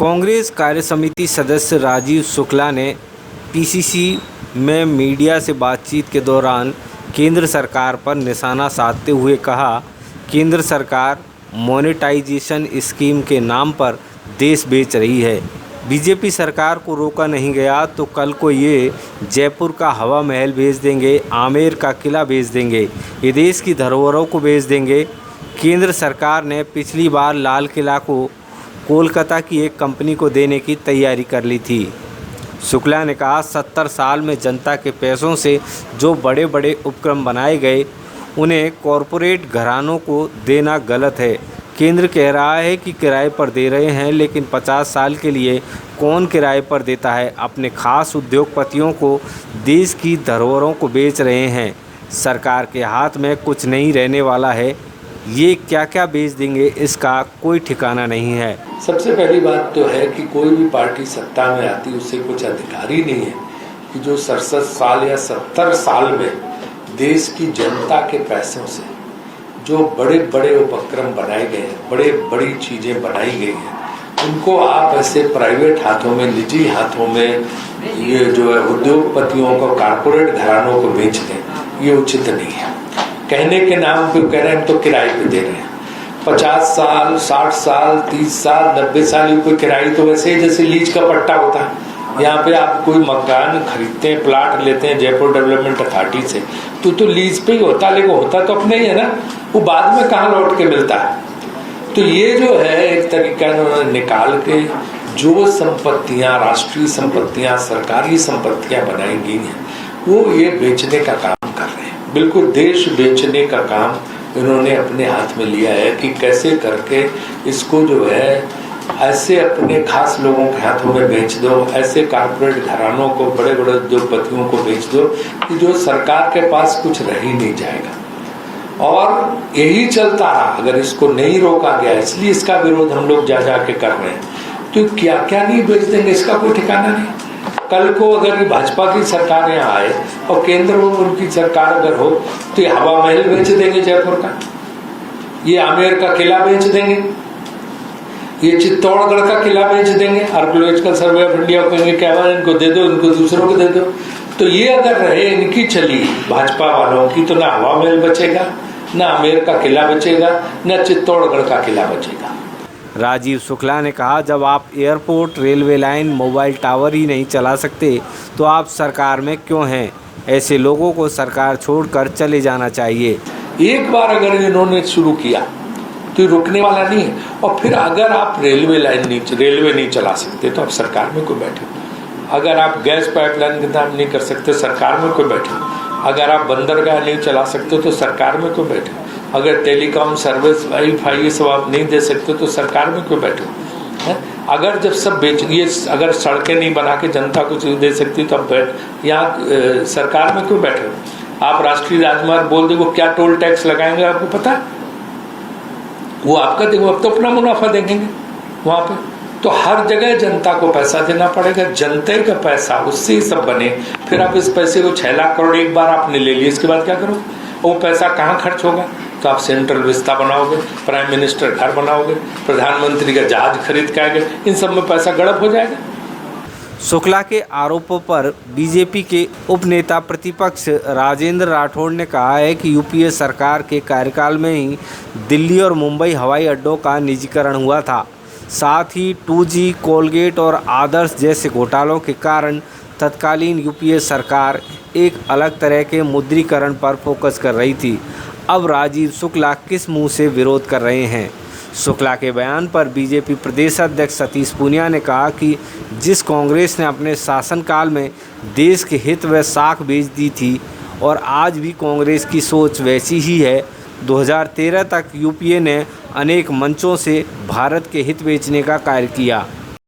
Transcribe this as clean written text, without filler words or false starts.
कांग्रेस कार्यसमिति सदस्य राजीव शुक्ला ने पीसीसी में मीडिया से बातचीत के दौरान केंद्र सरकार पर निशाना साधते हुए कहा, केंद्र सरकार मोनेटाइजेशन स्कीम के नाम पर देश बेच रही है। बीजेपी सरकार को रोका नहीं गया तो कल को ये जयपुर का हवा महल बेच देंगे, आमेर का किला बेच देंगे, ये देश की धरोहरों को बेच देंगे। केंद्र सरकार ने पिछली बार लाल किला को कोलकाता की एक कंपनी को देने की तैयारी कर ली थी। शुक्ला ने कहा, 70 साल में जनता के पैसों से जो बड़े बड़े उपक्रम बनाए गए उन्हें कॉरपोरेट घरानों को देना गलत है। केंद्र कह रहा है कि किराए पर दे रहे हैं, लेकिन 50 साल के लिए कौन किराए पर देता है। अपने खास उद्योगपतियों को देश की धरोहरों को बेच रहे हैं। सरकार के हाथ में कुछ नहीं रहने वाला है। ये क्या क्या बेच देंगे इसका कोई ठिकाना नहीं है। सबसे पहली बात तो है कि कोई भी पार्टी सत्ता में आती उससे कुछ अधिकार ही नहीं है कि जो 67 साल या 70 साल में देश की जनता के पैसों से जो बड़े बड़े उपक्रम बनाए गए हैं, बड़े बड़ी चीजें बनाई गई हैं, उनको आप ऐसे प्राइवेट हाथों में, निजी हाथों में, ये जो है उद्योगपतियों को, कारपोरेट घरानों को बेच दें, ये उचित नहीं है। कहने के नाम पे कह रहे हैं हम तो किराए पे दे रहे हैं। 50 साल, 60 साल, 30 साल, 90 साल कोई किराए तो वैसे ही जैसे लीज का पट्टा होता है। यहाँ पे आप कोई मकान खरीदते हैं, प्लाट लेते हैं जयपुर डेवलपमेंट अथॉरिटी से, तो लीज पे ही होता, लेकिन होता तो अपने ही है ना, वो बाद में कहाँ लौट के मिलता है। तो ये जो है एक तरीका उन्होंने निकाल के जो संपत्तियां, राष्ट्रीय संपत्तियां, सरकारी संपत्तियां बनाई गई हैं, वो ये बेचने का काम कर रहे हैं। बिल्कुल देश बेचने का काम इन्होंने अपने हाथ में लिया है कि कैसे करके इसको जो है ऐसे अपने खास लोगों के हाथों में बेच दो, ऐसे कारपोरेट घरानों को, बड़े बड़े उद्योगपतियों को बेच दो कि जो सरकार के पास कुछ रह ही नहीं जाएगा। और यही चलता रहा, अगर इसको नहीं रोका गया, इसलिए इसका विरोध हम लोग जा के कर रहे हैं। तो क्या क्या नहीं बेच देंगे इसका कोई ठिकाना नहीं। कल को अगर भाजपा की सरकार यहाँ आए और केंद्र में उनकी सरकार अगर हो तो ये हवा महल बेच देंगे जयपुर का, ये आमेर का किला बेच देंगे, ये चित्तौड़गढ़ का किला बेच देंगे। आर्कियोलॉजिकल सर्वे ऑफ इंडिया को क्या इनको दे दो, इनको दूसरों को दे दो। तो ये अगर रहे इनकी चली भाजपा वालों की, तो ना हवा महल बचेगा, ना आमेर का किला बचेगा, ना चित्तौड़गढ़ का किला बचेगा। राजीव शुक्ला ने कहा, जब आप airport, railway line, mobile tower ही नहीं चला सकते तो आप सरकार में क्यों हैं। ऐसे लोगों को सरकार छोड़कर चले जाना चाहिए। एक बार अगर इन्होंने शुरू किया तो रुकने वाला नहीं है। और फिर अगर आप रेलवे नहीं चला सकते तो आप सरकार में क्यों बैठे। अगर आप गैस पाइपलाइन का काम नहीं कर सकते, सरकार में क्यों बैठे। अगर आप बंदरगाह नहीं चला सकते तो सरकार में क्यों बैठे। अगर टेलीकॉम सर्विस, वाईफाई ये सब आप नहीं दे सकते तो सरकार में क्यों बैठे। अगर जब सब ये अगर सड़कें नहीं बना के जनता को चीज दे सकती तो आप यहाँ सरकार में क्यों बैठे। आप राष्ट्रीय राजमार्ग बोल दे, वो क्या टोल टैक्स लगाएंगे आपको पता है। वो आपका देखो, अब तो अपना मुनाफा देखेंगे वहां पे। तो हर जगह जनता को पैसा देना पड़ेगा, जनता का पैसा, उससे ही सब बने। फिर आप इस पैसे को 6 लाख करोड़ एक बार आपने ले लिया, इसके बाद क्या करो। वो पैसा कहाँ खर्च होगा। तो आप सेंट्रल विस्ता बनाओगे, प्राइम मिनिस्टर घर बनाओगे, प्रधानमंत्री का जहाज खरीद के आएंगे, इन सब में पैसा गड़प हो जाएगा। शुक्ला के आरोपों पर बीजेपी के उपनेता प्रतिपक्ष राजेंद्र राठौड़ ने कहा है कि यूपीए सरकार के कार्यकाल में ही दिल्ली और मुंबई हवाई अड्डों का निजीकरण हुआ था। साथ ही 2G, कोलगेट और आदर्श जैसे घोटालों के कारण तत्कालीन यूपीए सरकार एक अलग तरह के मुद्रीकरण पर फोकस कर रही थी। अब राजीव शुक्ला किस मुंह से विरोध कर रहे हैं। शुक्ला के बयान पर बीजेपी प्रदेश अध्यक्ष सतीश पूनिया ने कहा कि जिस कांग्रेस ने अपने शासनकाल में देश के हित व साख बेच दी थी और आज भी कांग्रेस की सोच वैसी ही है। 2013 तक यूपीए ने अनेक मंचों से भारत के हित बेचने का कार्य किया।